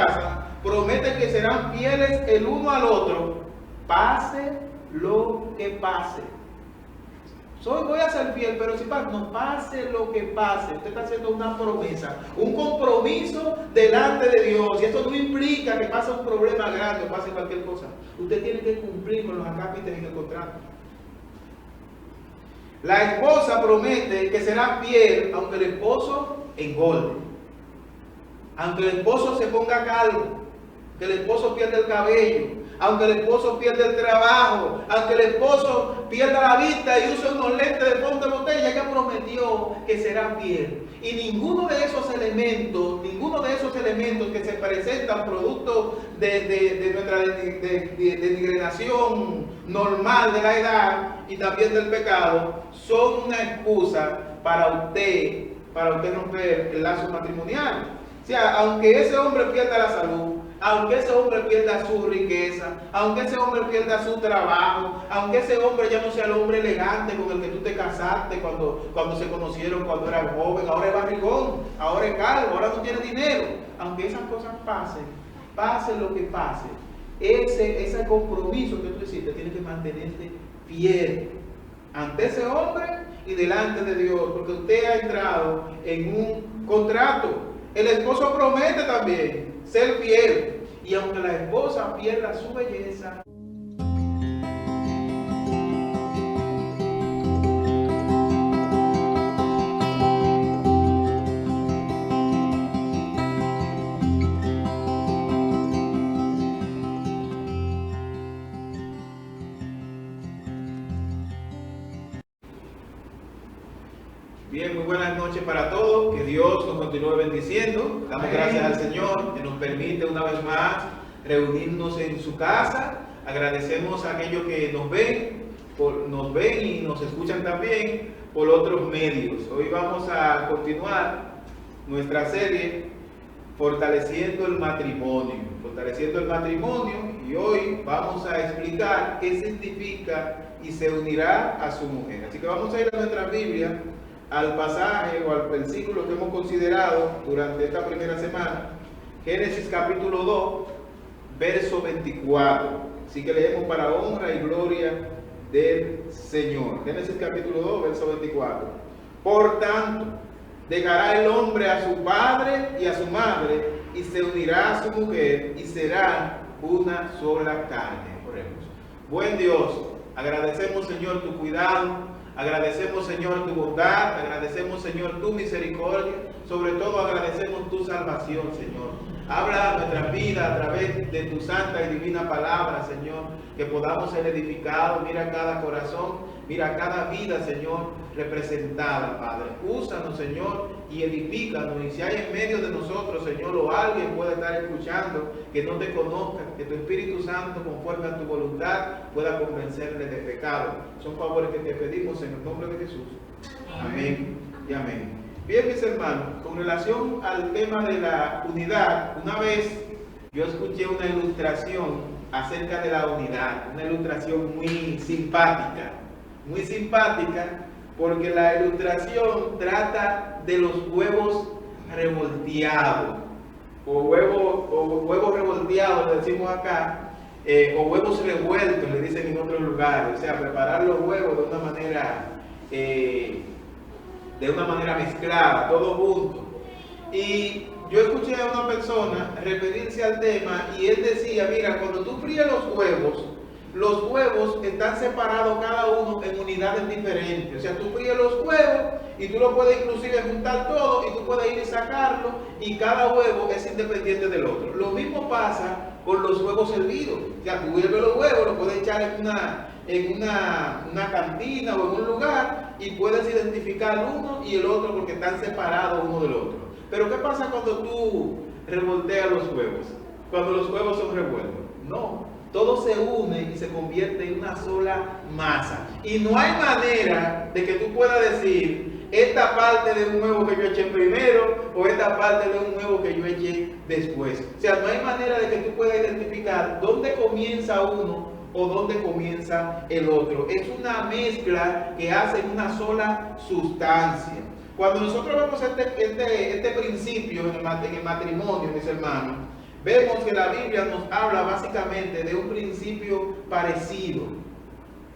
casa, prometen que serán fieles el uno al otro, pase lo que pase. Voy a ser fiel, pero si no pase lo que pase, usted está haciendo una promesa, un compromiso delante de Dios. Y esto no implica que pase un problema grande o pase cualquier cosa. Usted tiene que cumplir con los acápites en el contrato. La esposa promete que será fiel aunque el esposo engorde, aunque el esposo se ponga calvo, que el esposo pierda el cabello, aunque el esposo pierda el trabajo, aunque el esposo pierda la vista y use unos lentes de fondo de botella. Ella prometió que será fiel. Y ninguno de esos elementos que se presentan producto de nuestra degeneración normal de la edad y también del pecado, son una excusa para usted romper el lazo matrimonial. O sea, aunque ese hombre pierda la salud, aunque ese hombre pierda su riqueza, aunque ese hombre pierda su trabajo, aunque ese hombre ya no sea el hombre elegante con el que tú te casaste cuando se conocieron, cuando era joven, ahora es barrigón, ahora es calvo, ahora no tiene dinero, aunque esas cosas pasen, pase lo que pase, ese compromiso que tú hiciste, tienes que mantenerte fiel ante ese hombre y delante de Dios, porque usted ha entrado en un contrato. El esposo promete también ser fiel, y aunque la esposa pierda su belleza, bien, muy buenas noches para todos, que Dios nos continúe bendiciendo. Damos gracias al Señor que nos permite una vez más reunirnos en su casa. Agradecemos a aquellos que nos ven y nos escuchan también por otros medios. Hoy vamos a continuar nuestra serie Fortaleciendo el matrimonio, y hoy vamos a explicar qué significa y se unirá a su mujer. Así que vamos a ir a nuestra Biblia, al pasaje o al versículo que hemos considerado durante esta primera semana, Génesis capítulo 2, verso 24. Así que leemos para honra y gloria del Señor. Génesis capítulo 2, verso 24. Por tanto, dejará el hombre a su padre y a su madre, y se unirá a su mujer, y serán una sola carne. Oremos. Buen Dios, agradecemos, Señor, tu cuidado. Agradecemos, Señor, tu bondad, agradecemos, Señor, tu misericordia, sobre todo agradecemos tu salvación, Señor. Habla a nuestra vida a través de tu santa y divina palabra, Señor, que podamos ser edificados. Mira cada corazón, mira cada vida, Señor, representada, Padre. Úsanos, Señor, y edifícanos. Y si hay en medio de nosotros, Señor, o alguien puede estar escuchando que no te conozca, que tu Espíritu Santo, conforme a tu voluntad, pueda convencerle de pecado. Son favores que te pedimos en el nombre de Jesús. Amén y amén. Bien, mis hermanos, con relación al tema de la unidad, una vez yo escuché una ilustración acerca de la unidad, una ilustración muy simpática, porque la ilustración trata de los huevos revolteados, o huevos revolteados, le decimos acá, o huevos revueltos, le dicen en otros lugares. O sea, preparar los huevos de una manera mezclada, todo junto. Y yo escuché a una persona referirse al tema y él decía, mira, cuando tú fríes los huevos están separados cada uno en unidades diferentes. O sea, tú fríes los huevos y tú lo puedes inclusive juntar todo y tú puedes ir y sacarlo, y cada huevo es independiente del otro. Lo mismo pasa con los huevos hervidos. O sea, tú hierves los huevos, los puedes echar en una cantina o en un lugar y puedes identificar uno y el otro porque están separados uno del otro. Pero ¿qué pasa cuando tú revolteas los huevos? Cuando los huevos son revueltos. No, todo se une y se convierte en una sola masa. Y no hay manera de que tú puedas decir esta parte de un huevo que yo eché primero o esta parte de un huevo que yo eché después. O sea, no hay manera de que tú puedas identificar dónde comienza uno o dónde comienza el otro. Es una mezcla que hace una sola sustancia. Cuando nosotros vemos este principio en el matrimonio, mis hermanos, vemos que la Biblia nos habla básicamente de un principio parecido,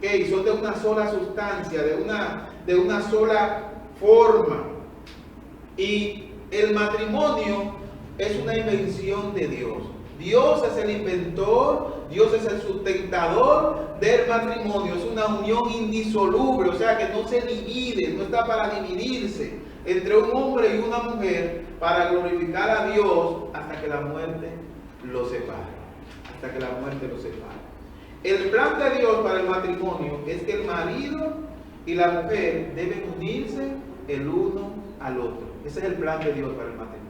que son de una sola sustancia, de una sola forma. Y el matrimonio es una invención de Dios. Dios es el inventor, Dios es el sustentador del matrimonio. Es una unión indisoluble, o sea que no se divide, no está para dividirse entre un hombre y una mujer para glorificar a Dios hasta que la muerte los separe. Hasta que la muerte los separe. El plan de Dios para el matrimonio es que el marido y la mujer deben unirse el uno al otro. Ese es el plan de Dios para el matrimonio.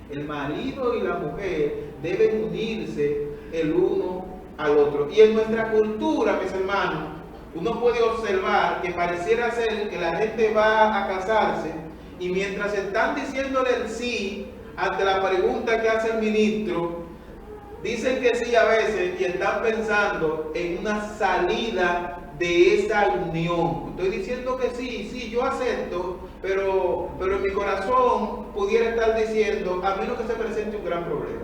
El marido y la mujer deben unirse el uno al otro. Y en nuestra cultura, mis hermanos, uno puede observar que pareciera ser que la gente va a casarse y mientras están diciéndole el sí ante la pregunta que hace el ministro, dicen que sí a veces y están pensando en una salida de esa unión. Estoy diciendo que sí, yo acepto, pero en mi corazón pudiera estar diciendo, a menos que se presente un gran problema.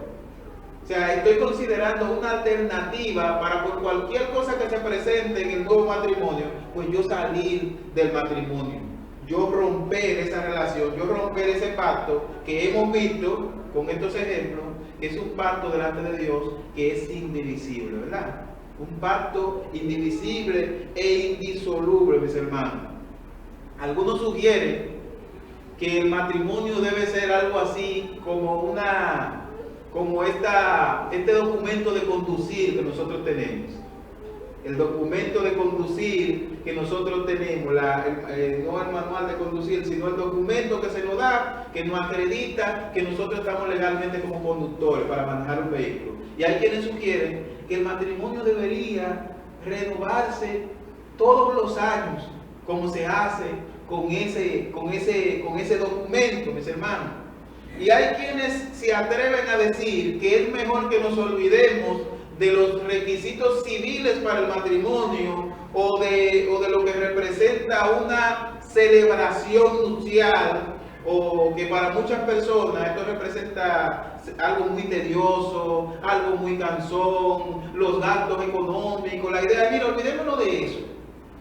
O sea, estoy considerando una alternativa para por cualquier cosa que se presente en el nuevo matrimonio, pues yo salir del matrimonio, yo romper esa relación, yo romper ese pacto que hemos visto con estos ejemplos, que es un pacto delante de Dios que es indivisible, ¿verdad? Un pacto indivisible e indisoluble, mis hermanos. Algunos sugieren que el matrimonio debe ser algo así como este documento de conducir que nosotros tenemos. El documento de conducir que nosotros tenemos, no el manual de conducir, sino el documento que se nos da, que nos acredita que nosotros estamos legalmente como conductores para manejar un vehículo. Y hay quienes sugieren que el matrimonio debería renovarse todos los años, como se hace con ese documento, mis hermanos. Y hay quienes se atreven a decir que es mejor que nos olvidemos de los requisitos civiles para el matrimonio o de lo que representa una celebración nupcial, o que para muchas personas esto representa algo muy tedioso, algo muy cansón, los gastos económicos. La idea es, mira, olvidémonos de eso,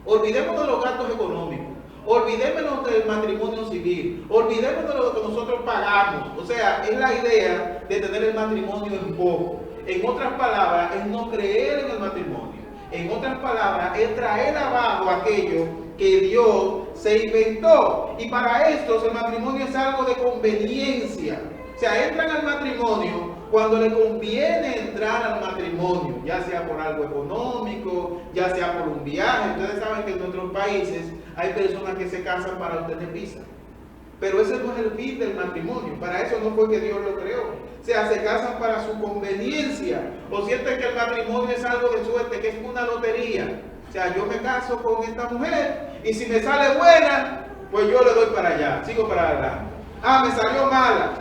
olvidémonos de los gastos económicos, olvidémonos del matrimonio civil, olvidémonos de lo que nosotros pagamos. O sea, es la idea de tener el matrimonio en poco. En otras palabras, es no creer en el matrimonio. En otras palabras, es traer abajo aquello que Dios se inventó. Y para estos el matrimonio es algo de conveniencia. O sea, entran al matrimonio cuando le conviene entrar al matrimonio, ya sea por algo económico, ya sea por un viaje. Ustedes saben que en nuestros países hay personas que se casan para obtener visa. Pero ese no es el fin del matrimonio. Para eso no fue que Dios lo creó. O sea, se casan para su conveniencia. O sienten que el matrimonio es algo de suerte, que es una lotería. O sea, yo me caso con esta mujer y si me sale buena, pues yo le doy para allá, sigo para adelante. Ah, me salió mala,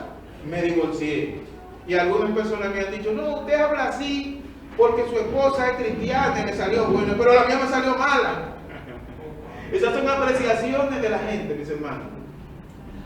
me divorcié. Y algunas personas me han dicho, no, usted habla así porque su esposa es cristiana y me salió buena, pero la mía me salió mala. Esas son apreciaciones de la gente, mis hermanos.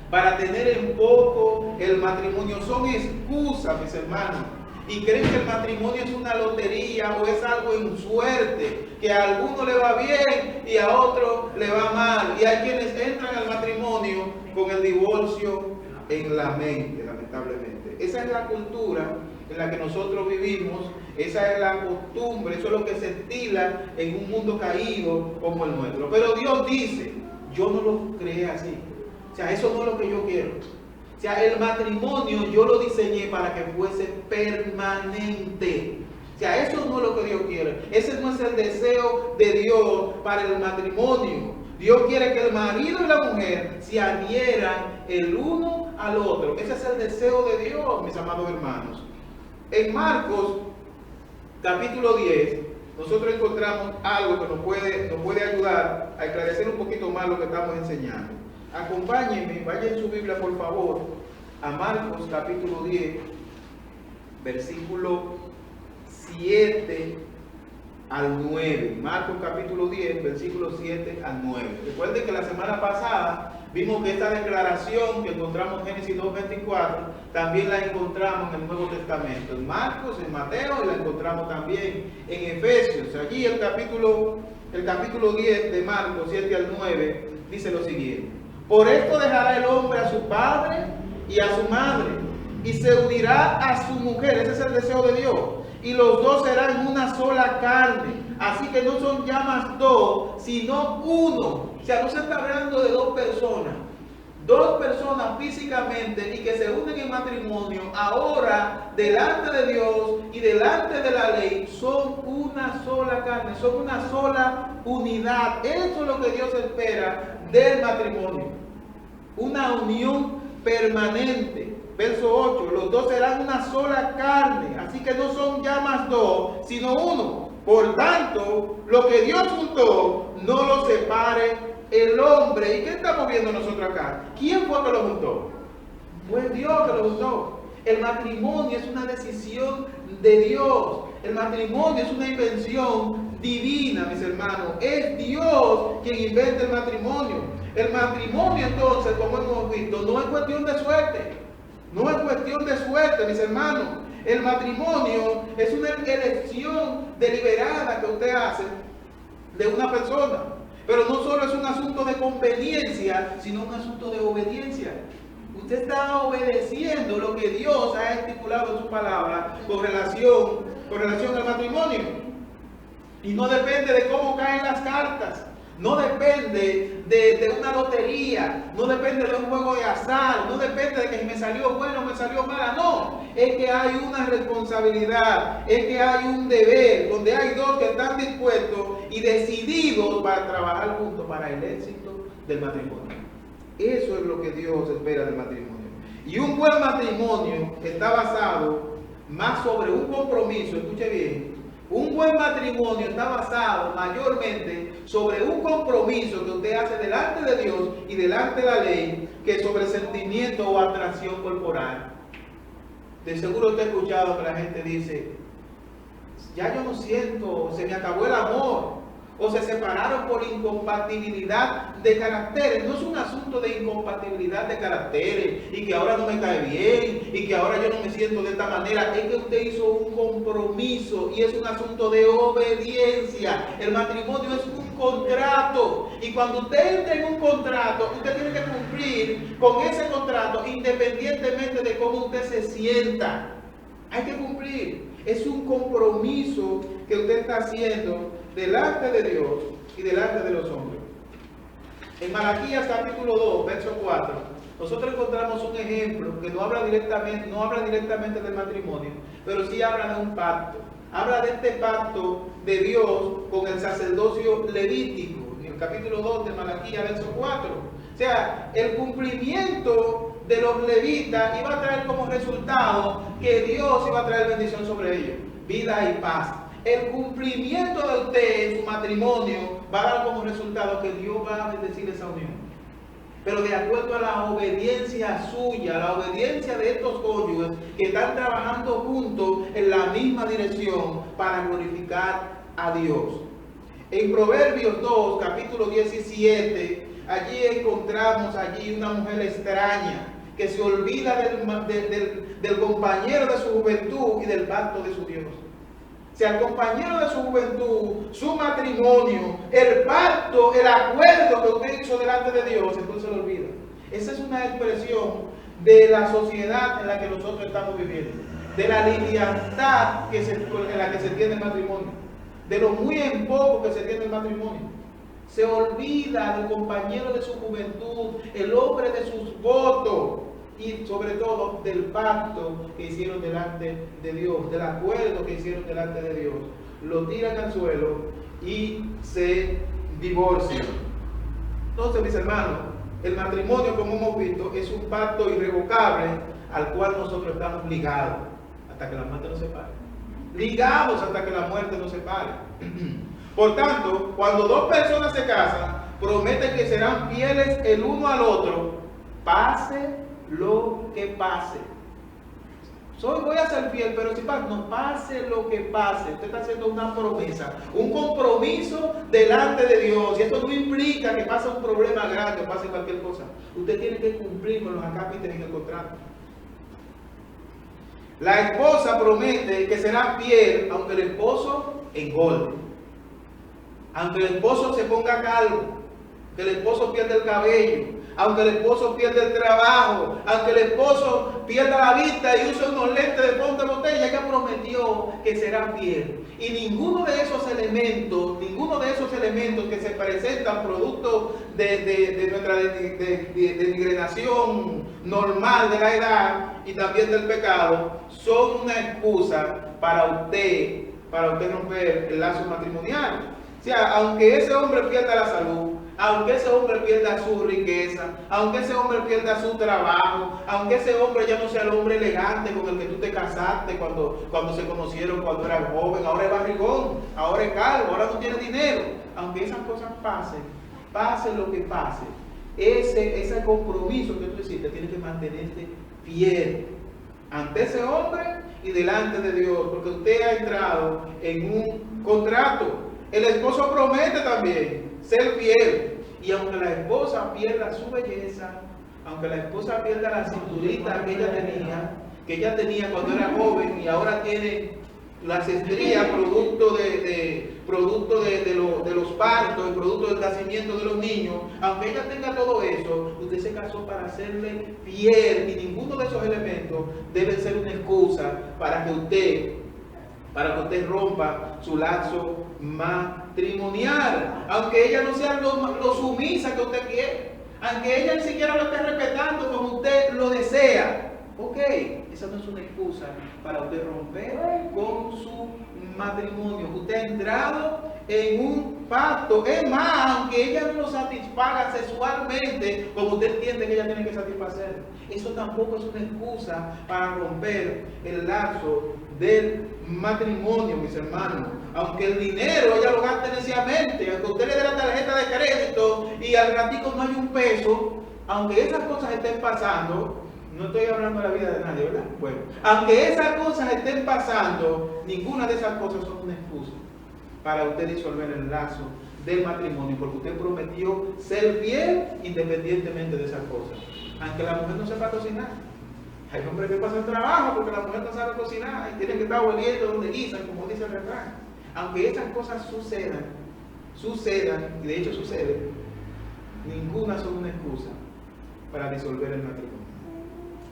Para tener en poco el matrimonio son excusas, mis hermanos. Y creen que el matrimonio es una lotería o es algo en suerte, que a alguno le va bien y a otro le va mal. Y hay quienes entran al matrimonio con el divorcio en la mente, lamentablemente. Esa es la cultura en la que nosotros vivimos, esa es la costumbre, eso es lo que se estila en un mundo caído como el nuestro. Pero Dios dice, yo no lo creé así. O sea, eso no es lo que yo quiero. O sea, el matrimonio yo lo diseñé para que fuese permanente. O sea, eso no es lo que Dios quiere. Ese no es el deseo de Dios para el matrimonio. Dios quiere que el marido y la mujer se adhieran el uno al otro. Ese es el deseo de Dios, mis amados hermanos. En Marcos, capítulo 10, nosotros encontramos algo que nos puede ayudar a esclarecer un poquito más lo que estamos enseñando. Acompáñenme, vayan en su Biblia por favor, a Marcos capítulo 10, versículo 7 al 9. Marcos capítulo 10, versículo 7 al 9. Recuerden que la semana pasada vimos que esta declaración que encontramos en Génesis 2:24, también la encontramos en el Nuevo Testamento, en Marcos, en Mateo, y la encontramos también en Efesios. Allí el capítulo 10 de Marcos 7 al 9 dice lo siguiente: por esto dejará el hombre a su padre y a su madre, y se unirá a su mujer. Ese es el deseo de Dios. Y los dos serán una sola carne. Así que no son ya más dos, sino uno. O sea, no se está hablando de dos personas físicamente y que se unen en matrimonio. Ahora, delante de Dios y delante de la ley, son una sola carne, son una sola unidad. Eso es lo que Dios espera del matrimonio. Una unión permanente. Verso 8, los dos serán una sola carne, así que no son ya más dos, sino uno. Por tanto, lo que Dios juntó, no lo separe el hombre. ¿Y qué estamos viendo nosotros acá? ¿Quién fue que lo juntó? Fue Dios que lo juntó. El matrimonio es una decisión de Dios. El matrimonio es una invención divina, mis hermanos. Es Dios quien inventa el matrimonio. El matrimonio, entonces, como hemos visto, no es cuestión de suerte. No es cuestión de suerte, mis hermanos. El matrimonio es una elección deliberada que usted hace de una persona. Pero no solo es un asunto de conveniencia, sino un asunto de obediencia. Usted está obedeciendo lo que Dios ha estipulado en su palabra con relación al matrimonio. Y no depende de cómo caen las cartas. No depende de una lotería, no depende de un juego de azar, no depende de que si me salió bueno o me salió mala, no. Es que hay una responsabilidad, es que hay un deber, donde hay dos que están dispuestos y decididos para trabajar juntos para el éxito del matrimonio. Eso es lo que Dios espera del matrimonio. Y un buen matrimonio está basado más sobre un compromiso, escuche bien. Un buen matrimonio está basado mayormente sobre un compromiso que usted hace delante de Dios y delante de la ley, que sobre sentimiento o atracción corporal. De seguro usted ha escuchado que la gente dice: ya yo no siento, se me acabó el amor, o se separaron por incompatibilidad de caracteres. No es un asunto de incompatibilidad de caracteres y que ahora no me cae bien y que ahora yo no me siento de esta manera. Es que usted hizo un compromiso y es un asunto de obediencia. El matrimonio es un contrato, y cuando usted entra en un contrato, usted tiene que cumplir con ese contrato independientemente de cómo usted se sienta. Hay que cumplir. Es un compromiso que usted está haciendo delante de Dios y delante de los hombres. En Malaquías capítulo 2, verso 4, nosotros encontramos un ejemplo que no habla directamente del matrimonio, pero sí habla de un pacto. Habla de este pacto de Dios con el sacerdocio levítico, en el capítulo 2 de Malaquías, verso 4. O sea, el cumplimiento de los levitas iba a traer como resultado que Dios iba a traer bendición sobre ellos, vida y paz. El cumplimiento de usted en su matrimonio va a dar como resultado que Dios va a bendecir esa unión. Pero de acuerdo a la obediencia suya, la obediencia de estos cónyuges que están trabajando juntos en la misma dirección para glorificar a Dios. En Proverbios 2, capítulo 17, allí encontramos una mujer extraña que se olvida del compañero de su juventud y del pacto de su Dios. O sea, el compañero de su juventud, su matrimonio, el pacto, el acuerdo que usted hizo delante de Dios, entonces lo olvida. Esa es una expresión de la sociedad en la que nosotros estamos viviendo, de la liviandad en la que se tiene el matrimonio, de lo muy en poco que se tiene el matrimonio. Se olvida del compañero de su juventud, el hombre de sus votos, y sobre todo del pacto que hicieron delante de Dios, del acuerdo que hicieron delante de Dios. Lo tiran al suelo y se divorcian. Entonces, mis hermanos, el matrimonio, como hemos visto, es un pacto irrevocable al cual nosotros estamos ligados hasta que la muerte nos separe. Ligados hasta que la muerte nos separe. Por tanto, cuando dos personas se casan, prometen que serán fieles el uno al otro, pase lo que pase. voy a ser fiel, pero si no pase lo que pase, usted está haciendo una promesa, un compromiso delante de Dios. Y esto no implica que pase un problema grande o pase cualquier cosa. Usted tiene que cumplir con los acápites en el contrato. La esposa promete que será fiel aunque el esposo engorde, aunque el esposo se ponga calvo, que el esposo pierda el cabello, aunque el esposo pierda el trabajo, aunque el esposo pierda la vista y use unos lentes de fondo de botella. Ella prometió que será fiel. Y ninguno de esos elementos que se presentan producto de nuestra degeneración normal de la edad y también del pecado, son una excusa para usted romper el lazo matrimonial. O sea, aunque ese hombre pierda la salud, aunque ese hombre pierda su riqueza, aunque ese hombre pierda su trabajo, aunque ese hombre ya no sea el hombre elegante con el que tú te casaste cuando se conocieron, cuando eras joven, ahora es barrigón, ahora es calvo, ahora no tiene dinero, aunque esas cosas pase lo que pase, ese compromiso que tú hiciste, tienes que mantenerte fiel ante ese hombre y delante de Dios, porque usted ha entrado en un contrato. El esposo promete también ser fiel, y aunque la esposa pierda su belleza, aunque la esposa pierda la cinturita que ella tenía cuando era joven y ahora tiene las estrías producto de los partos y producto del nacimiento de los niños, aunque ella tenga todo eso, usted se casó para serle fiel, y ninguno de esos elementos debe ser una excusa para que usted rompa su lazo matrimonial, aunque ella no sea lo sumisa que usted quiere, aunque ella ni siquiera lo esté respetando como usted lo desea. Ok, esa no es una excusa para usted romper con su matrimonio. Usted ha entrado en un pacto. Es más, aunque ella no lo satisfaga sexualmente como usted entiende que ella tiene que satisfacer, eso tampoco es una excusa para romper el lazo del matrimonio, mis hermanos. Aunque el dinero ella lo gaste neciamente, aunque usted le dé la tarjeta de crédito y al ratico no hay un peso, aunque esas cosas estén pasando, no estoy hablando de la vida de nadie, ¿verdad? Bueno, aunque esas cosas estén pasando, ninguna de esas cosas son una excusa para usted disolver el lazo del matrimonio, porque usted prometió ser fiel independientemente de esas cosas. Aunque la mujer no sepa cocinar, hay hombres que pasan trabajo porque la mujer no sabe cocinar y tienen que estar oliendo donde guisan, como dice el refrán. Aunque esas cosas sucedan, y de hecho suceden, ninguna son una excusa para disolver el matrimonio.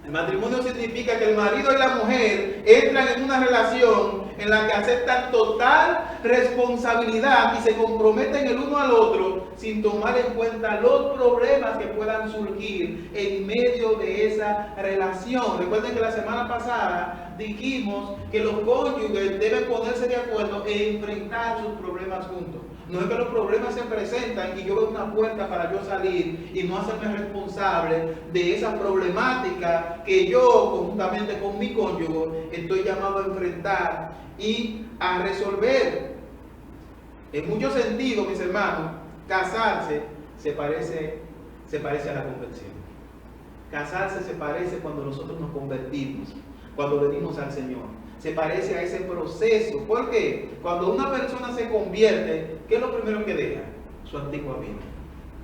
El matrimonio significa que el marido y la mujer entran en una relación en la que aceptan total responsabilidad y se comprometen el uno al otro sin tomar en cuenta los problemas que puedan surgir en medio de esa relación. Recuerden que la semana pasada dijimos que los cónyuges deben ponerse de acuerdo e enfrentar sus problemas juntos. No es que los problemas se presentan y yo veo una puerta para yo salir y no hacerme responsable de esa problemática que yo, conjuntamente con mi cónyuge, estoy llamado a enfrentar y a resolver. En muchos sentidos, mis hermanos, casarse se parece a la conversión. Casarse se parece cuando nosotros nos convertimos, cuando venimos al Señor. Se parece a ese proceso. ¿Por qué? Cuando una persona se convierte, ¿qué es lo primero que deja? Su antigua vida.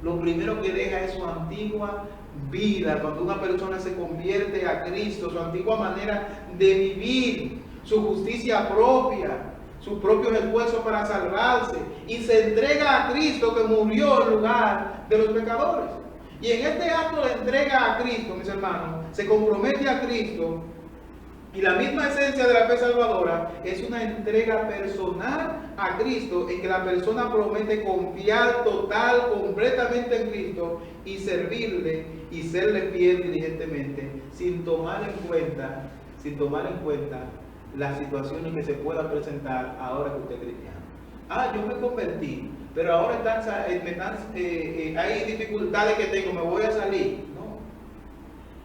Lo primero que deja es su antigua vida. Cuando una persona se convierte a Cristo, su antigua manera de vivir, su justicia propia, sus propios esfuerzos para salvarse, y se entrega a Cristo que murió en lugar de los pecadores. Y en este acto de entrega a Cristo, mis hermanos, se compromete a Cristo. Y la misma esencia de la fe salvadora es una entrega personal a Cristo, en que la persona promete confiar total, completamente en Cristo y servirle y serle fiel diligentemente, sin tomar en cuenta las situaciones que se puedan presentar ahora que usted es cristiano. Yo me convertí, pero ahora hay dificultades que tengo, me voy a salir. No,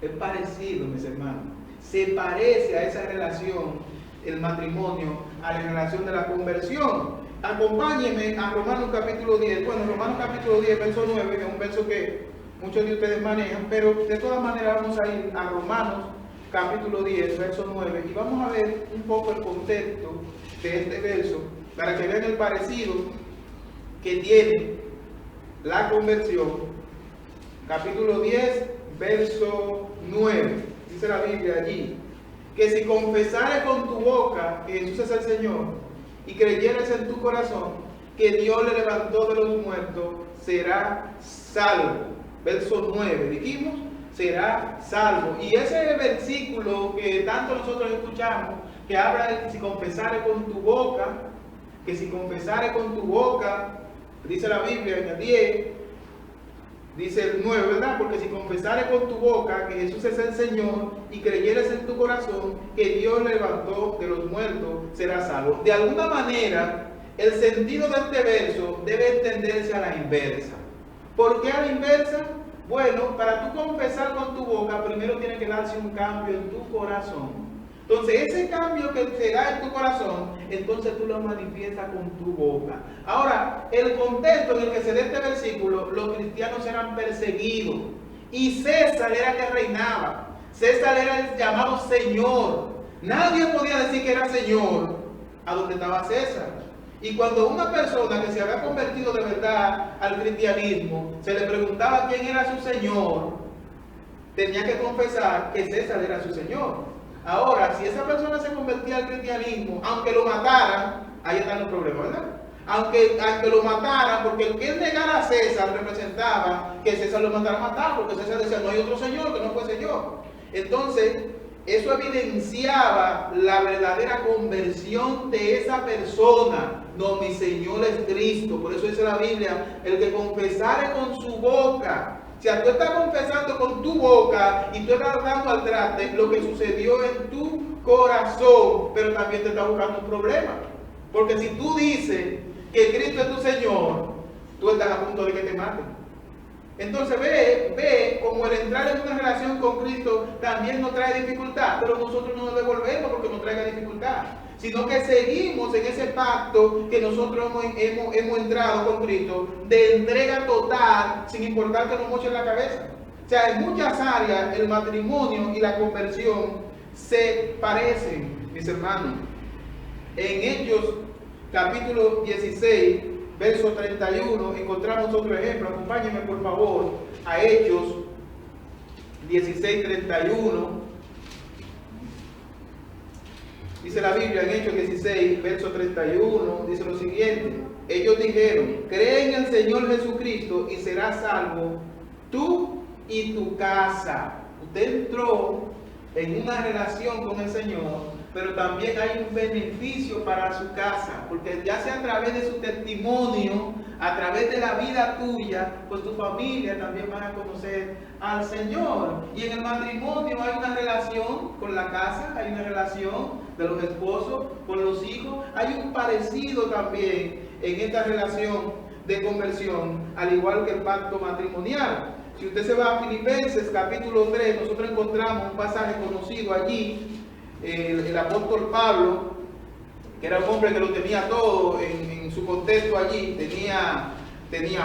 es parecido, mis hermanos. Se parece a esa relación, el matrimonio, a la relación de la conversión. Acompáñenme a Romanos capítulo 10. Bueno, Romanos capítulo 10, verso 9, que es un verso que muchos de ustedes manejan, pero de todas maneras vamos a ir a Romanos capítulo 10, verso 9, y vamos a ver un poco el contexto de este verso para que vean el parecido que tiene la conversión. Capítulo 10, verso 9, dice la Biblia allí, que si confesares con tu boca que Jesús es el Señor y creyeres en tu corazón que Dios le levantó de los muertos, será salvo. Verso 9, dijimos, será salvo. Y ese versículo que tanto nosotros escuchamos, que habla de que si confesares con tu boca, que si confesares con tu boca, dice la Biblia en el 10, dice el 9, ¿verdad? Porque si confesares con tu boca que Jesús es el Señor y creyeres en tu corazón que Dios le levantó de los muertos, serás salvo. De alguna manera, el sentido de este verso debe entenderse a la inversa. ¿Por qué a la inversa? Bueno, para tú confesar con tu boca, primero tiene que darse un cambio en tu corazón. Entonces, ese cambio que se da en tu corazón, entonces tú lo manifiestas con tu boca. Ahora, el contexto en el que se da este versículo, los cristianos eran perseguidos. Y César era el que reinaba. César era el llamado Señor. Nadie podía decir que era Señor a donde estaba César. Y cuando una persona que se había convertido de verdad al cristianismo, se le preguntaba quién era su Señor, tenía que confesar que César era su Señor. Ahora, si esa persona se convertía al cristianismo, aunque lo mataran, ahí están los problemas, ¿verdad? Aunque lo mataran, porque el que él negara a César representaba que César lo mandara a matar, porque César decía, no hay otro Señor que no fuese yo. Entonces, eso evidenciaba la verdadera conversión de esa persona. No, mi Señor es Cristo. Por eso dice la Biblia, el que confesare con su boca. O sea, tú estás confesando con tu boca y tú estás dando al traste lo que sucedió en tu corazón, pero también te está buscando un problema. Porque si tú dices que Cristo es tu Señor, tú estás a punto de que te maten. Entonces ve como el entrar en una relación con Cristo también nos trae dificultad, pero nosotros no nos devolvemos porque nos traiga dificultad, sino que seguimos en ese pacto que nosotros hemos entrado con Cristo, de entrega total, sin importar que nos mochen la cabeza. O sea, en muchas áreas el matrimonio y la conversión se parecen, mis hermanos. En Hechos capítulo 16, verso 31, encontramos otro ejemplo. Acompáñenme por favor a Hechos 16, 31. Dice la Biblia en Hechos 16, verso 31, dice lo siguiente. Ellos dijeron, cree en el Señor Jesucristo y serás salvo tú y tu casa. Usted entró en una relación con el Señor, pero también hay un beneficio para su casa, porque ya sea a través de su testimonio, a través de la vida tuya, pues tu familia también van a conocer al Señor. Y en el matrimonio hay una relación con la casa, hay una relación de los esposos con los hijos, hay un parecido también en esta relación de conversión, al igual que el pacto matrimonial. Si usted se va a Filipenses capítulo 3, nosotros encontramos un pasaje conocido allí. El apóstol Pablo, que era un hombre que lo tenía todo en su contexto allí, tenía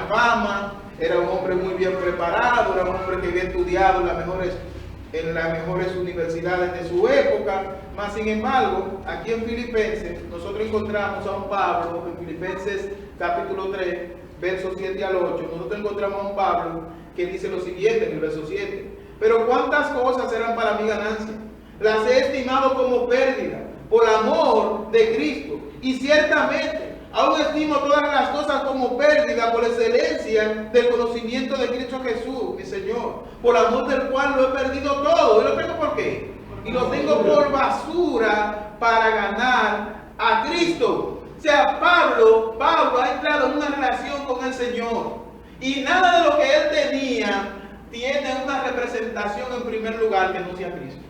fama, era un hombre muy bien preparado, era un hombre que había estudiado en las mejores universidades de su época. Mas sin embargo, aquí en Filipenses, nosotros encontramos a un Pablo, en Filipenses capítulo 3, versos 7 al 8, nosotros encontramos a un Pablo que dice lo siguiente en el verso 7, pero cuántas cosas eran para mi ganancia, las he estimado como pérdida por amor de Cristo, y ciertamente aún estimo todas las cosas como pérdida por excelencia del conocimiento de Cristo Jesús, mi Señor, por amor del cual lo he perdido todo. ¿Y lo tengo por qué? Y lo tengo por basura para ganar a Cristo. O sea, Pablo ha entrado en una relación con el Señor, y nada de lo que él tenía tiene una representación en primer lugar que no sea Cristo.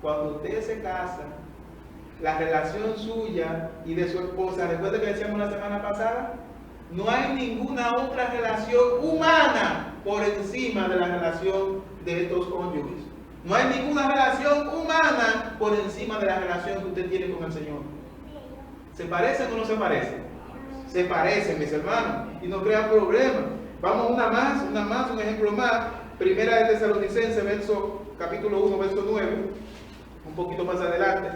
Cuando usted se casa, la relación suya y de su esposa, recuerda que decíamos la semana pasada, no hay ninguna otra relación humana por encima de la relación de estos cónyuges. No hay ninguna relación humana por encima de la relación que usted tiene con el Señor. ¿Se parecen o no se parecen? Se parecen, mis hermanos, y no crean problemas. Vamos una más, un ejemplo más. Primera de Tesalonicenses, capítulo 1, verso 9. un poquito más adelante.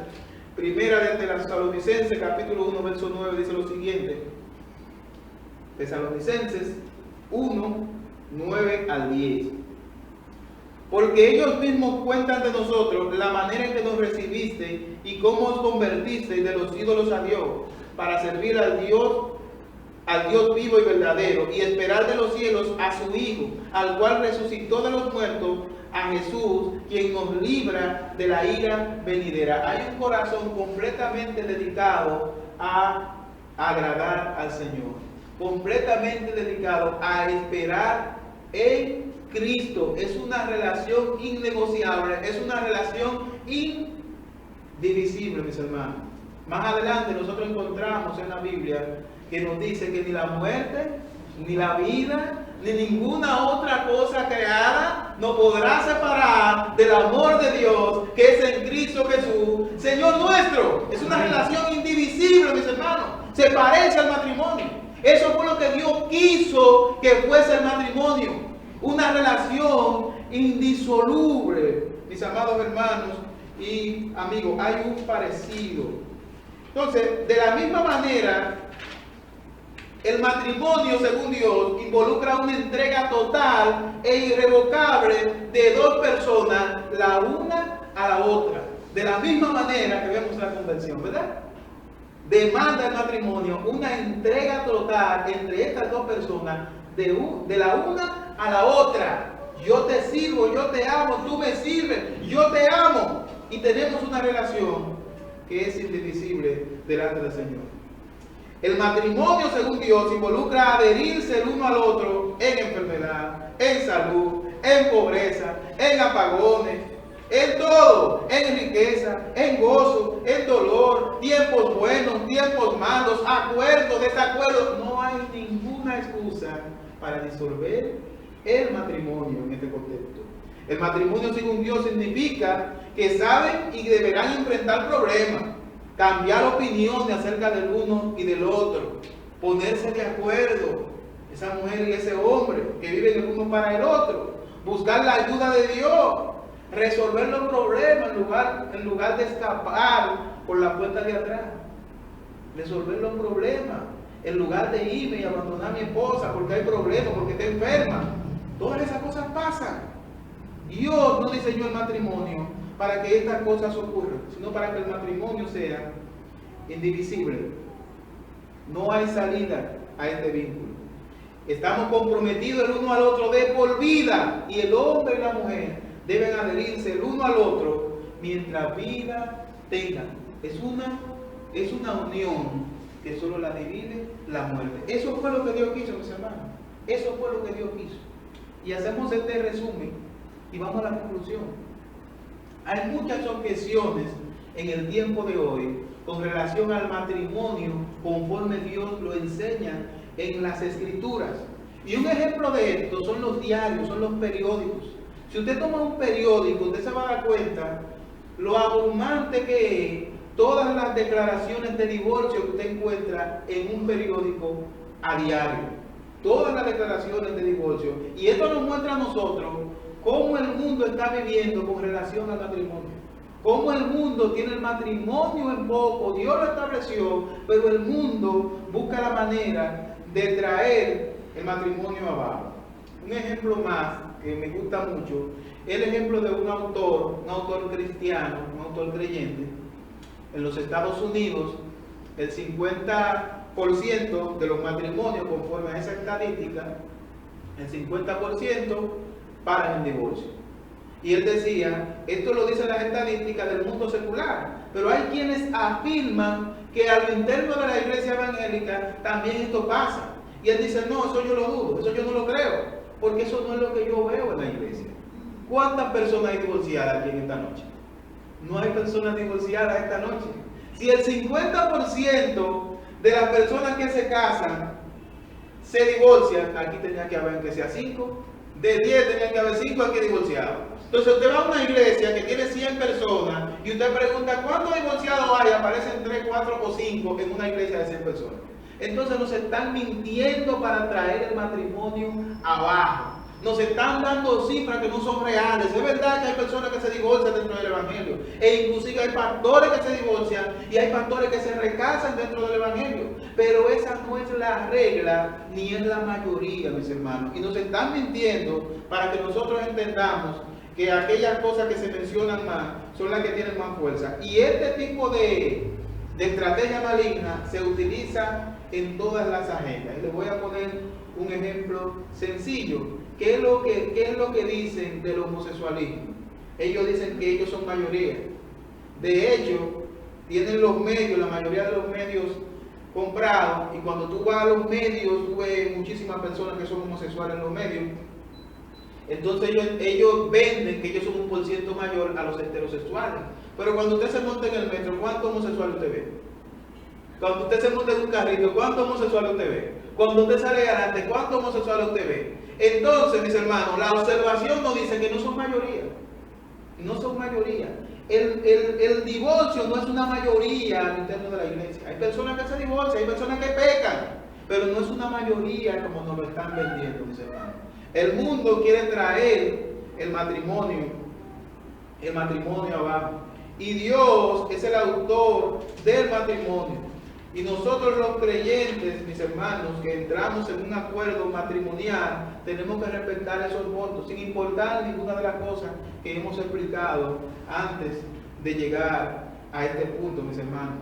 Primera de Tesalonicenses, capítulo 1, verso 9, dice lo siguiente. Tesalonicenses 1, 9 al 10. Porque ellos mismos cuentan de nosotros la manera en que nos recibiste y cómo os convertisteis de los ídolos a Dios, para servir al Dios vivo y verdadero, y esperar de los cielos a su Hijo, al cual resucitó de los muertos, a Jesús, quien nos libra de la ira venidera. Hay un corazón completamente dedicado a agradar al Señor, completamente dedicado a esperar en Cristo. Es una relación innegociable, es una relación indivisible, mis hermanos. Más adelante nosotros encontramos en la Biblia que nos dice que ni la muerte, ni la vida, ni ninguna otra cosa creada nos podrá separar del amor de Dios que es en Cristo Jesús, Señor nuestro. Es una relación indivisible, mis hermanos. Se parece al matrimonio. Eso fue lo que Dios quiso que fuese el matrimonio. Una relación indisoluble. Mis amados hermanos y amigos, hay un parecido. Entonces, de la misma manera, el matrimonio, según Dios, involucra una entrega total e irrevocable de dos personas, la una a la otra. De la misma manera que vemos en la convención, ¿verdad? Demanda el matrimonio una entrega total entre estas dos personas, de la una a la otra. Yo te sirvo, yo te amo, tú me sirves, yo te amo. Y tenemos una relación que es indivisible delante del Señor. El matrimonio, según Dios, involucra adherirse el uno al otro en enfermedad, en salud, en pobreza, en apagones, en todo, en riqueza, en gozo, en dolor, tiempos buenos, tiempos malos, acuerdos, desacuerdos. No hay ninguna excusa para disolver el matrimonio en este contexto. El matrimonio, según Dios, significa que saben y deberán enfrentar problemas, cambiar opiniones acerca del uno y del otro, ponerse de acuerdo, esa mujer y ese hombre que viven el uno para el otro, buscar la ayuda de Dios, resolver los problemas en lugar de escapar por la puerta de atrás, resolver los problemas en lugar de irme y abandonar a mi esposa porque hay problemas, porque está enferma. Todas esas cosas pasan. Dios no diseñó el matrimonio para que estas cosas ocurran, sino para que el matrimonio sea indivisible. No hay salida a este vínculo. Estamos comprometidos el uno al otro de por vida, y el hombre y la mujer deben adherirse el uno al otro mientras vida tengan. Es una unión que solo la divide la muerte. Eso fue lo que Dios quiso, mis hermanos. Eso fue lo que Dios quiso. Y hacemos este resumen y vamos a la conclusión. Hay muchas objeciones en el tiempo de hoy con relación al matrimonio conforme Dios lo enseña en las Escrituras. Y un ejemplo de esto son los diarios, son los periódicos. Si usted toma un periódico, usted se va a dar cuenta lo abrumante que es todas las declaraciones de divorcio que usted encuentra en un periódico a diario. Todas las declaraciones de divorcio. Y esto nos muestra a nosotros cómo el mundo está viviendo con relación al matrimonio. Cómo el mundo tiene el matrimonio en poco. Dios lo estableció, pero el mundo busca la manera de traer el matrimonio abajo. Un ejemplo más que me gusta mucho, el ejemplo de un autor cristiano, un autor creyente. En los Estados Unidos, el 50% de los matrimonios, conforme a esa estadística, el 50% paran en divorcio. Y él decía, esto lo dicen las estadísticas del mundo secular, pero hay quienes afirman que a lo interno de la iglesia evangélica también esto pasa. Y él dice, no, eso yo lo dudo, eso yo no lo creo, porque eso no es lo que yo veo en la iglesia. ¿Cuántas personas hay divorciadas aquí en esta noche? No hay personas divorciadas esta noche. Si el 50% de las personas que se casan se divorcian, aquí tenía que haber que sea 5, de 10 tenía que haber 5 aquí divorciados. Entonces usted va a una iglesia que tiene 100 personas y usted pregunta ¿cuántos divorciados hay? Aparecen 3, 4 o 5 en una iglesia de 100 personas. Entonces nos están mintiendo para traer el matrimonio abajo. Nos están dando cifras que no son reales. Es verdad que hay personas que se divorcian dentro del Evangelio. E inclusive hay pastores que se divorcian y hay pastores que se recasan dentro del Evangelio. Pero esa no es la regla ni es la mayoría, mis hermanos. Y nos están mintiendo para que nosotros entendamos que aquellas cosas que se mencionan más son las que tienen más fuerza. Y este tipo de estrategia maligna se utiliza en todas las agendas. Y les voy a poner un ejemplo sencillo. ¿Qué es lo que dicen del homosexualismo? Ellos dicen que ellos son mayoría. De hecho, tienen los medios, la mayoría de los medios comprados, y cuando tú vas a los medios, tú ves muchísimas personas que son homosexuales en los medios. Entonces ellos venden que ellos son un % mayor a los heterosexuales. Pero cuando usted se monta en el metro, ¿cuántos homosexuales usted ve? Cuando usted se monta en un carrito, ¿cuántos homosexuales usted ve? Cuando usted sale adelante, ¿cuántos homosexuales usted ve? Entonces, mis hermanos, la observación nos dice que no son mayoría. No son mayoría. El divorcio no es una mayoría al interno de la iglesia. Hay personas que se divorcian, hay personas que pecan, pero no es una mayoría como nos lo están vendiendo, mis hermanos. El mundo quiere traer el matrimonio abajo. Y Dios es el autor del matrimonio. Y nosotros los creyentes, mis hermanos, que entramos en un acuerdo matrimonial, tenemos que respetar esos votos, sin importar ninguna de las cosas que hemos explicado antes de llegar a este punto, mis hermanos.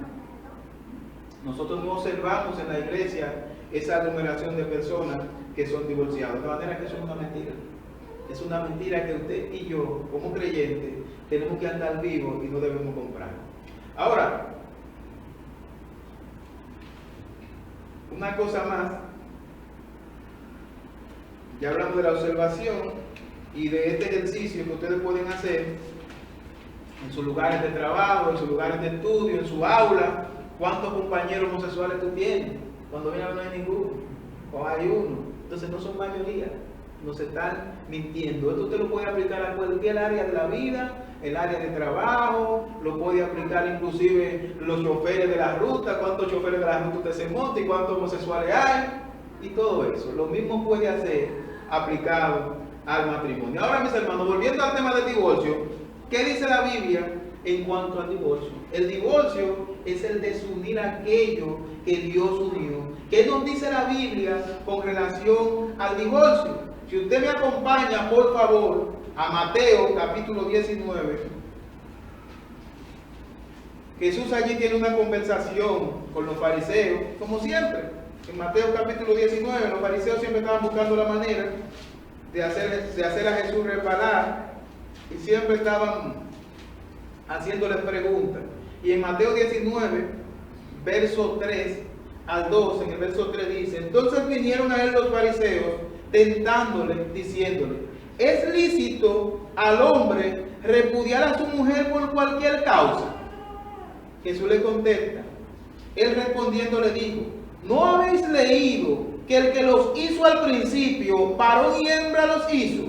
Nosotros no observamos en la iglesia esa aglomeración de personas que son divorciados, de manera que eso es una mentira. Es una mentira que usted y yo, como creyentes, tenemos que andar vivos y no debemos comprar. Ahora, una cosa más, ya hablamos de la observación y de este ejercicio que ustedes pueden hacer en sus lugares de trabajo, en sus lugares de estudio, en su aula. ¿Cuántos compañeros homosexuales tú tienes? Cuando viene a ver no hay ninguno, o hay uno. Entonces no son mayoría, nos están mintiendo. Esto usted lo puede aplicar a cualquier área de la vida, el área de trabajo, lo puede aplicar inclusive los choferes de la ruta, cuántos choferes de la ruta usted se monta y cuántos homosexuales hay, y todo eso. Lo mismo puede hacer aplicado al matrimonio. Ahora, mis hermanos, volviendo al tema del divorcio, ¿qué dice la Biblia en cuanto al divorcio? El divorcio es el desunir aquello que Dios unió. ¿Qué nos dice la Biblia con relación al divorcio? Si usted me acompaña, por favor, a Mateo capítulo 19. Jesús allí tiene una conversación con los fariseos, como siempre. En Mateo capítulo 19, los fariseos siempre estaban buscando la manera de hacer a Jesús reparar, y siempre estaban haciéndole preguntas. Y en Mateo 19, verso 3 al 12, en el verso 3 dice: entonces vinieron a él los fariseos, tentándole, diciéndole: ¿es lícito al hombre repudiar a su mujer por cualquier causa? Jesús le contesta. Él respondiendo le dijo: ¿no habéis leído que el que los hizo al principio, varón y hembra los hizo?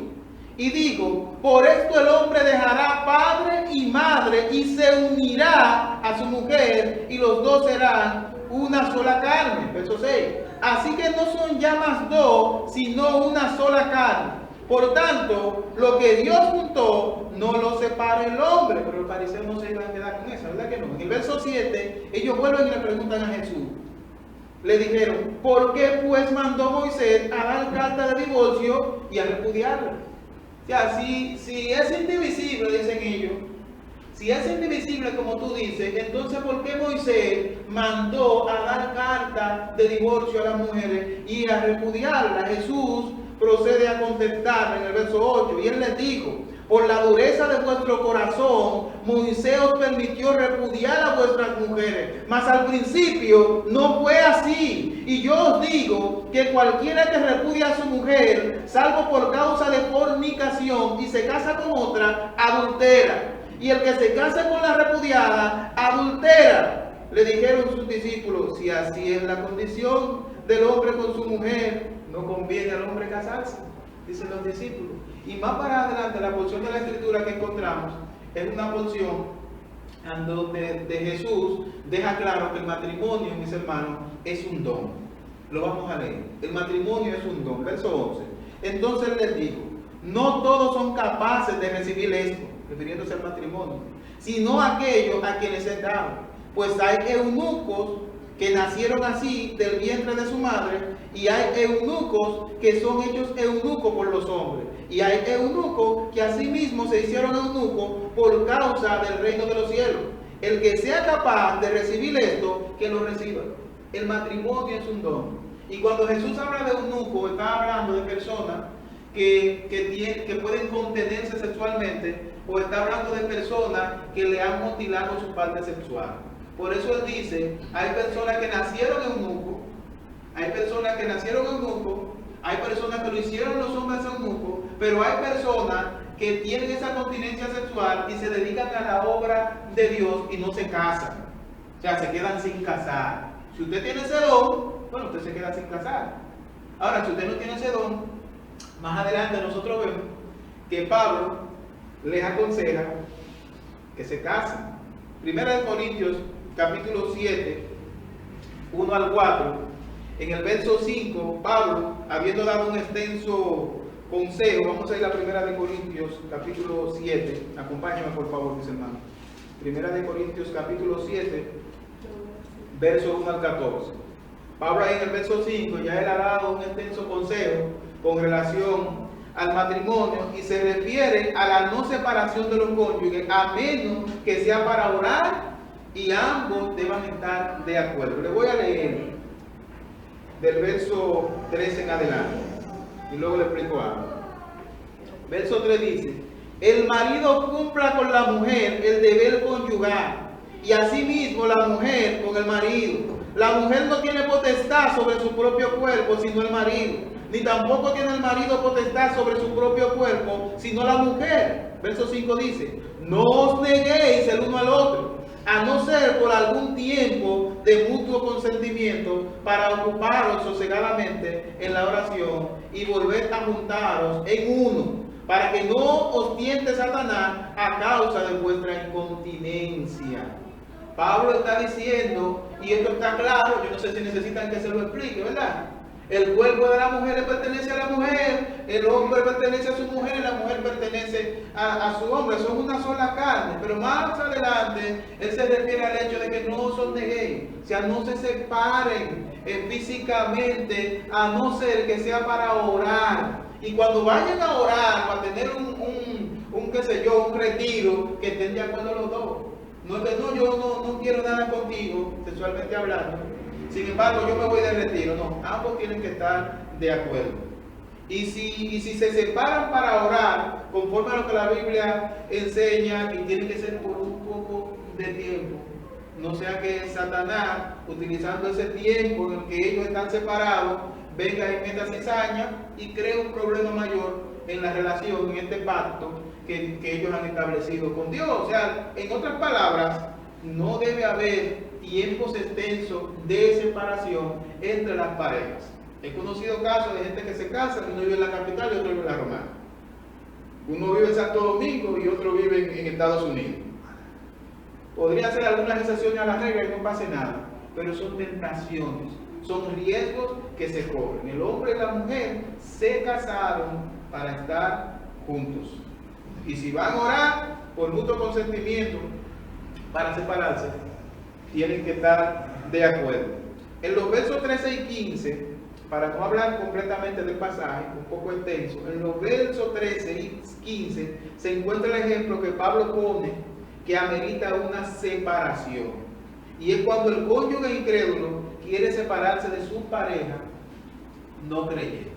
Y digo, por esto el hombre dejará padre y madre y se unirá a su mujer, y los dos serán una sola carne. Verso 6. Así que no son ya más dos, sino una sola carne. Por tanto, lo que Dios juntó, no lo separa el hombre. Pero los fariseos no se iban a quedar con eso, ¿verdad que no? En el verso 7, ellos vuelven y le preguntan a Jesús. Le dijeron: ¿por qué pues mandó Moisés a dar carta de divorcio y a repudiarla? O sea, si es indivisible, dicen ellos, si es indivisible como tú dices, entonces ¿por qué Moisés mandó a dar carta de divorcio a las mujeres y a repudiarla? Jesús procede a contestar en el verso 8, y él les dijo: por la dureza de vuestro corazón, Moisés os permitió repudiar a vuestras mujeres, mas al principio no fue así. Y yo os digo que cualquiera que repudia a su mujer, salvo por causa de fornicación, y se casa con otra, adultera. Y el que se case con la repudiada, adultera. Le dijeron sus discípulos: si así es la condición del hombre con su mujer, no conviene al hombre casarse, dicen los discípulos. Y más para adelante, la porción de la escritura que encontramos es una porción en donde de Jesús deja claro que el matrimonio, mis hermanos, es un don. Lo vamos a leer. El matrimonio es un don. Verso 11. Entonces les dijo: no todos son capaces de recibir esto, refiriéndose al matrimonio, sino aquellos a quienes es dado. Pues hay eunucos que nacieron así del vientre de su madre, y hay eunucos que son hechos eunucos por los hombres, y hay eunucos que asimismo se hicieron eunucos por causa del reino de los cielos. El que sea capaz de recibir esto, que lo reciba. El matrimonio es un don. Y cuando Jesús habla de eunuco, está hablando de personas que pueden contenerse sexualmente, o está hablando de personas que le han mutilado su parte sexual. Por eso él dice, hay personas que nacieron eunucos, hay personas que nacieron eunucos, hay personas que lo hicieron los hombres eunucos, pero hay personas que tienen esa continencia sexual y se dedican a la obra de Dios y no se casan. O sea, se quedan sin casar. Si usted tiene ese don, bueno, usted se queda sin casar. Ahora, si usted no tiene ese don, más adelante nosotros vemos que Pablo les aconseja que se casen. Primera de Corintios, capítulo 7, 1 al 4. En el verso 5, Pablo, habiendo dado un extenso consejo, vamos a ir a Primera de Corintios, capítulo 7. Acompáñame, por favor, mis hermanos. Primera de Corintios, capítulo 7, verso 1 al 14. Pablo ahí en el verso 5, ya él ha dado un extenso consejo con relación al matrimonio y se refiere a la no separación de los cónyuges, a menos que sea para orar y ambos deban estar de acuerdo. Les voy a leer del verso 13 en adelante y luego le explico algo. Verso 3 dice: el marido cumpla con la mujer el deber conyugal, y asimismo la mujer con el marido. La mujer no tiene potestad sobre su propio cuerpo, sino el marido, ni tampoco tiene el marido potestad sobre su propio cuerpo, sino la mujer. Verso 5 dice: no os neguéis el uno al otro, a no ser por algún tiempo de mutuo consentimiento, para ocuparos sosegadamente en la oración y volver a juntaros en uno, para que no os tiente Satanás a causa de vuestra incontinencia. Pablo está diciendo, y esto está claro, yo no sé si necesitan que se lo explique, ¿verdad? El cuerpo de la mujer le pertenece a la mujer, el hombre pertenece a su mujer y la mujer pertenece a su hombre, son una sola carne. Pero más adelante, él se refiere al hecho de que no son neguéis, o sea, no se separen físicamente, a no ser que sea para orar. Y cuando vayan a orar, para tener qué sé yo, un retiro, que estén de acuerdo los dos. No es que no, yo no quiero nada contigo, sexualmente hablando. Sin embargo, yo me voy de retiro. No, ambos tienen que estar de acuerdo. Y si se separan para orar, conforme a lo que la Biblia enseña, que tiene que ser por un poco de tiempo. No sea que Satanás, utilizando ese tiempo en el que ellos están separados, venga y meta cizaña y cree un problema mayor en la relación, en este pacto que ellos han establecido con Dios. O sea, en otras palabras, no debe haber tiempos extensos de separación entre las parejas. He conocido casos de gente que se casa, uno vive en la capital y otro vive en la romana. Uno vive en Santo Domingo y otro vive en Estados Unidos. Podría hacer algunas excepciones a la regla y no pase nada, pero son tentaciones, son riesgos que se corren. El hombre y la mujer se casaron para estar juntos. Y si van a orar por mutuo consentimiento para separarse, tienen que estar de acuerdo. En los versos 13 y 15, para no hablar completamente del pasaje, un poco extenso, en los versos 13 y 15 se encuentra el ejemplo que Pablo pone que amerita una separación. Y es cuando el cónyuge incrédulo quiere separarse de su pareja no creyente.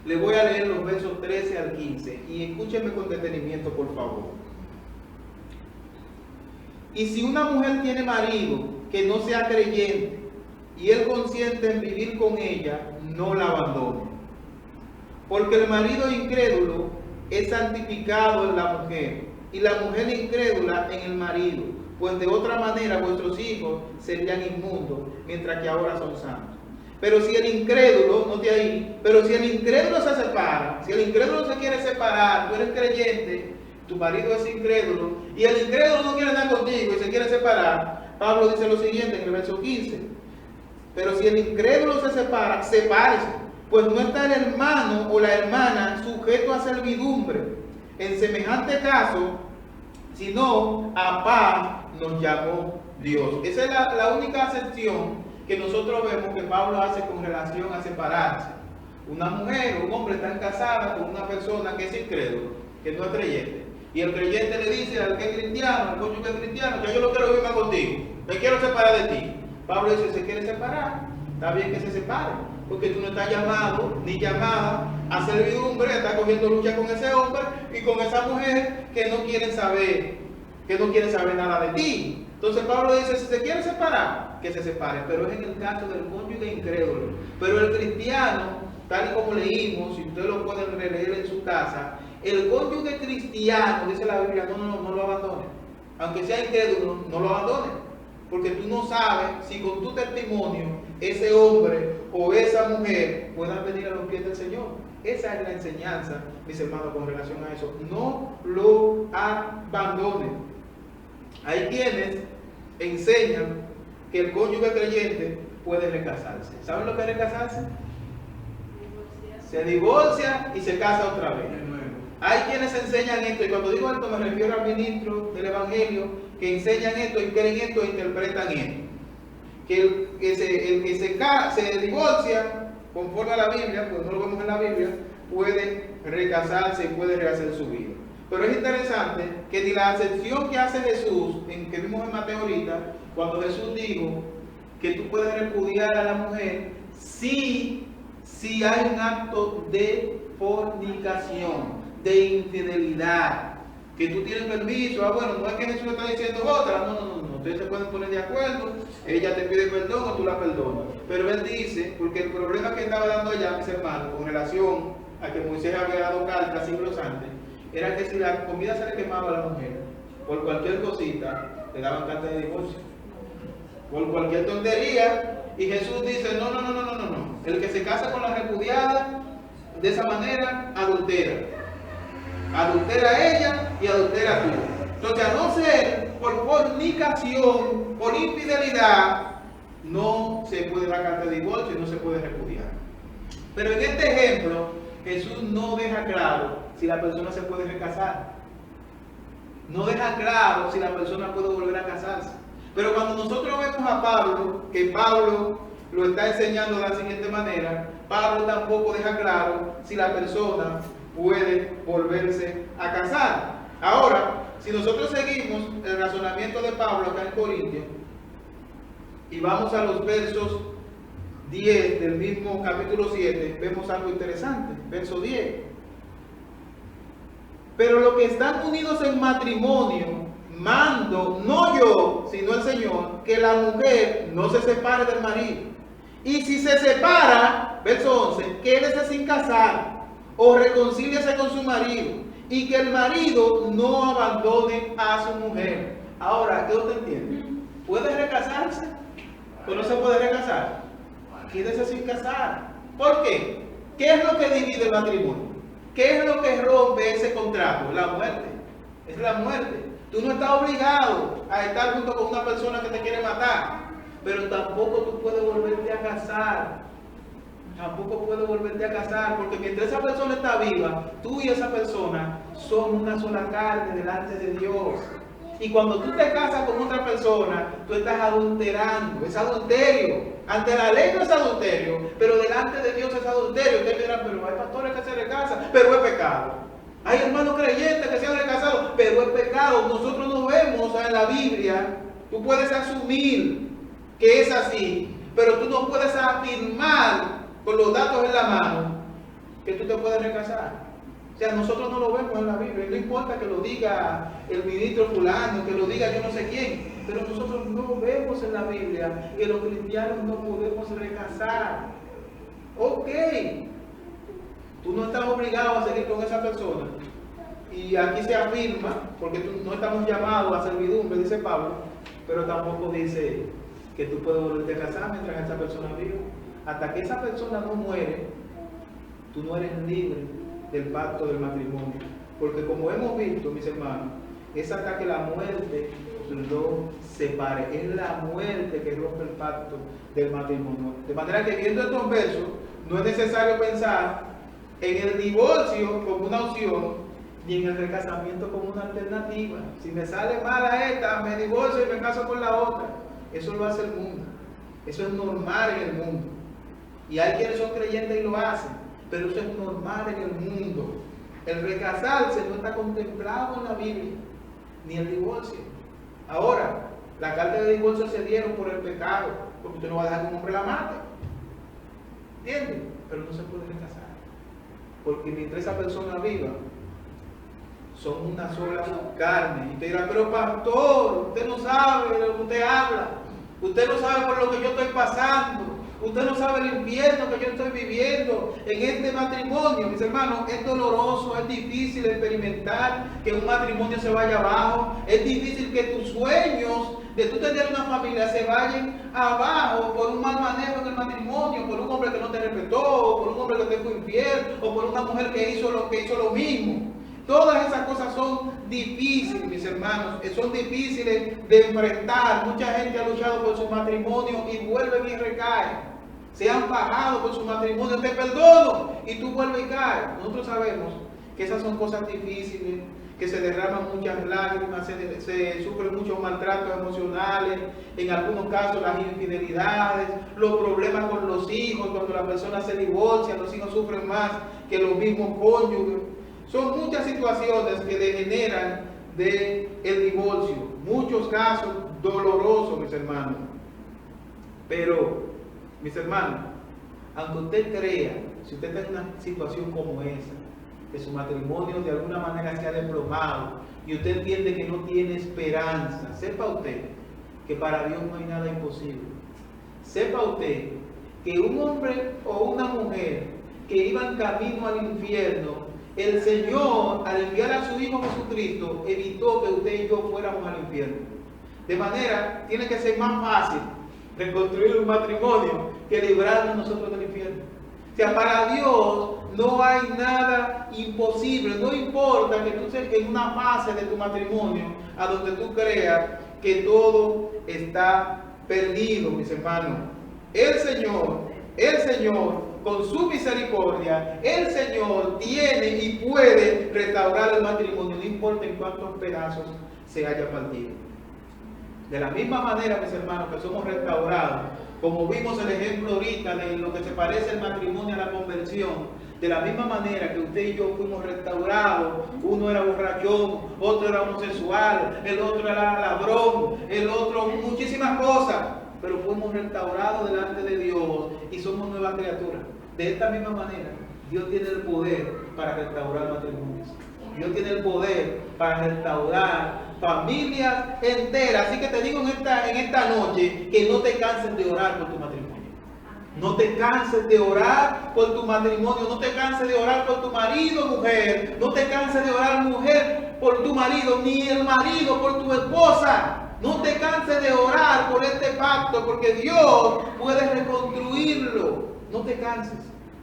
Le voy a leer los versos 13 al 15 y escúchenme con detenimiento, por favor. Y si una mujer tiene marido que no sea creyente y él consiente en vivir con ella, no la abandone. Porque el marido incrédulo es santificado en la mujer y la mujer incrédula en el marido, pues de otra manera vuestros hijos serían inmundos, mientras que ahora son santos. Pero si el incrédulo, note ahí, pero si el incrédulo se separa, si el incrédulo se quiere separar, tú eres creyente, tu marido es incrédulo, y el incrédulo no quiere estar contigo y se quiere separar, Pablo dice lo siguiente en el verso 15, pero si el incrédulo se separa, sepárese, pues no está el hermano o la hermana sujeto a servidumbre en semejante caso, sino a paz nos llamó Dios. Esa es la única acepción que nosotros vemos que Pablo hace con relación a separarse. Una mujer o un hombre están casadas con una persona que es incrédulo, que no es creyente. Y el creyente le dice al que es cristiano, al cónyuge cristiano, yo no quiero vivir más contigo, me quiero separar de ti. Pablo dice, ¿se quiere separar? Está bien que se separe, porque tú no estás llamado ni llamada a servidumbre, estás cogiendo lucha con ese hombre y con esa mujer que no quieren saber nada de ti. Entonces Pablo dice, si se quiere separar, que se separe, pero es en el caso del cónyuge incrédulo. Pero el cristiano, tal y como leímos, si ustedes lo pueden releer en su casa, el cónyuge cristiano, dice la Biblia, no lo abandone. Aunque sea incrédulo, no lo abandone. Porque tú no sabes si con tu testimonio ese hombre o esa mujer puedan venir a los pies del Señor. Esa es la enseñanza, mis hermanos, con relación a eso. No lo abandonen. Hay quienes enseñan que el cónyuge creyente puede recasarse. ¿Saben lo que es recasarse? Se divorcia y se casa otra vez. Hay quienes enseñan esto, y cuando digo esto me refiero al ministro del Evangelio, que enseñan esto y creen esto e interpretan esto. Que el que se divorcia, conforme a la Biblia, pues no lo vemos en la Biblia, puede recasarse y puede rehacer su vida. Pero es interesante que ni la acepción que hace Jesús, que vimos en Mateo ahorita, cuando Jesús dijo que tú puedes repudiar a la mujer si hay un acto de fornicación, de infidelidad, que tú tienes permiso, bueno, no es que Jesús está diciendo otra, no, ustedes se pueden poner de acuerdo, ella te pide perdón o tú la perdonas, pero él dice, porque el problema que estaba dando allá, mis hermanos, con relación a que Moisés había dado carta siglos antes, era que si la comida se le quemaba a la mujer, por cualquier cosita, le daban carta de divorcio, por cualquier tontería, y Jesús dice, no, el que se casa con la repudiada, de esa manera, adultera ella y adultera tú. Entonces, a no ser por fornicación, por infidelidad, no se puede dar carta de divorcio y no se puede repudiar. Pero en este ejemplo, Jesús no deja claro si la persona se puede recasar. No deja claro si la persona puede volver a casarse. Pero cuando nosotros vemos a Pablo, que Pablo lo está enseñando de la siguiente manera, Pablo tampoco deja claro si la persona puede volverse a casar. Ahora, si nosotros seguimos el razonamiento de Pablo acá en Corintios y vamos a los versos 10 del mismo capítulo 7, vemos algo interesante. Verso 10. Pero los que están unidos en matrimonio, mando, no yo, sino el Señor, que la mujer no se separe del marido. Y si se separa, verso 11, quédese sin casar o reconcíliese con su marido, y que el marido no abandone a su mujer. Ahora, ¿qué usted entiende? ¿Puede recasarse o no se puede recasar? Quédese sin casar. ¿Por qué? ¿Qué es lo que divide el matrimonio? ¿Qué es lo que rompe ese contrato? La muerte. Es la muerte. Tú no estás obligado a estar junto con una persona que te quiere matar, pero tampoco tú puedes volverte a casar. Tampoco puedes volverte a casar, porque mientras esa persona está viva, tú y esa persona son una sola carne delante de Dios. Y cuando tú te casas con otra persona, tú estás adulterando, es adulterio. Ante la ley no es adulterio, pero delante de Dios es adulterio. Ustedes dirán, pero hay pastores que se recasan, pero es pecado. Hay hermanos creyentes que se han recasado, pero es pecado. Nosotros no vemos en la Biblia. Tú puedes asumir que es así, pero tú no puedes afirmar con los datos en la mano que tú te puedes recasar. O sea, nosotros no lo vemos en la Biblia. No importa que lo diga el ministro fulano, que lo diga yo no sé quién, pero nosotros no vemos en la Biblia que los cristianos no podemos recasar. Ok, tú no estás obligado a seguir con esa persona. Y aquí se afirma, porque no estamos llamados a servidumbre, dice Pablo, pero tampoco dice que tú puedes volverte a casar mientras esa persona vive. Hasta que esa persona no muere, tú no eres libre del pacto del matrimonio. Porque como hemos visto, mis hermanos, es hasta que la muerte lo separe. Es la muerte que rompe el pacto del matrimonio. De manera que viendo estos versos, no es necesario pensar en el divorcio como una opción, ni en el recasamiento como una alternativa. Si me sale mala esta, me divorcio y me caso con la otra. Eso lo hace el mundo. Eso es normal en el mundo. Y hay quienes son creyentes y lo hacen, pero eso es normal en el mundo. El recasarse no está contemplado en la Biblia, ni el divorcio. Ahora, las cartas de divorcio se dieron por el pecado, porque usted no va a dejar que un hombre la mate. ¿Entiende? Pero no se puede recasar, porque mientras esa persona viva, son una sola carne. Y te dirá, pero pastor, usted no sabe de lo que usted habla. Usted no sabe por lo que yo estoy pasando. Usted no sabe el infierno que yo estoy viviendo en este matrimonio. Mis hermanos, es doloroso, es difícil experimentar que un matrimonio se vaya abajo. Es difícil que tus sueños de tú tener una familia se vayan abajo por un mal manejo en el matrimonio, por un hombre que no te respetó, por un hombre que te fue infiel, o por una mujer que hizo lo mismo. Todas esas cosas son difíciles, mis hermanos, son difíciles de enfrentar. Mucha gente ha luchado por su matrimonio y vuelven y recaen. Se han fajado por su matrimonio, te perdono, y tú vuelves y caes. Nosotros sabemos que esas son cosas difíciles, que se derraman muchas lágrimas, se sufren muchos maltratos emocionales, en algunos casos las infidelidades, los problemas con los hijos, cuando la persona se divorcia, los hijos sufren más que los mismos cónyuges. Son muchas situaciones que degeneran del divorcio, muchos casos dolorosos, mis hermanos. Pero, mis hermanos, aunque usted crea, si usted está en una situación como esa, que su matrimonio de alguna manera se ha desplomado y usted entiende que no tiene esperanza, sepa usted que para Dios no hay nada imposible. Sepa usted que un hombre o una mujer que iban camino al infierno, el Señor, al enviar a su Hijo Jesucristo, evitó que usted y yo fuéramos al infierno. De manera, tiene que ser más fácil reconstruir un matrimonio que librarnos nosotros del infierno. O sea, para Dios no hay nada imposible. No importa que tú estés en una fase de tu matrimonio a donde tú creas que todo está perdido, mis hermanos. El Señor, con su misericordia, el Señor tiene y puede restaurar el matrimonio, no importa en cuántos pedazos se haya partido. De la misma manera, mis hermanos, que somos restaurados, como vimos el ejemplo ahorita de lo que se parece el matrimonio a la conversión, de la misma manera que usted y yo fuimos restaurados, uno era borrachón, otro era homosexual, el otro era ladrón, el otro muchísimas cosas, pero fuimos restaurados delante de Dios y somos nuevas criaturas. De esta misma manera, Dios tiene el poder para restaurar matrimonios. Dios tiene el poder para restaurar familias enteras. Así que te digo en esta noche que no te canses de orar por tu matrimonio. No te canses de orar por tu matrimonio. No te canses de orar por tu marido, mujer. No te canses de orar, mujer, por tu marido, ni el marido por tu esposa. No te canses de orar por este pacto, porque Dios puede reconstruirlo. No te canses,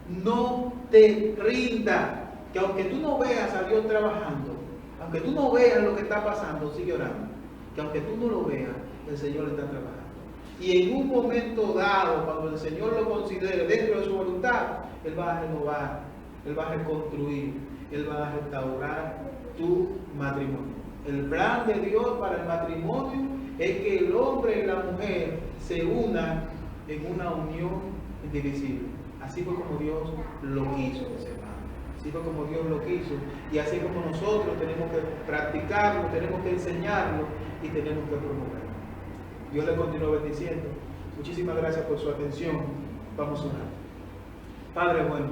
no te rindas. Que aunque tú no veas a Dios trabajando, aunque tú no veas lo que está pasando, sigue orando. Que aunque tú no lo veas, el Señor está trabajando. Y en un momento dado, cuando el Señor lo considere dentro de su voluntad, Él va a renovar, Él va a reconstruir, Él va a restaurar tu matrimonio. El plan de Dios para el matrimonio es que el hombre y la mujer se unan en una unión indivisible. Así fue como Dios lo quiso, mis hermanos. Así fue como Dios lo quiso. Y así como nosotros tenemos que practicarlo, tenemos que enseñarlo y tenemos que promoverlo. Dios le continúa bendiciendo. Muchísimas gracias por su atención. Vamos a orar. Padre bueno,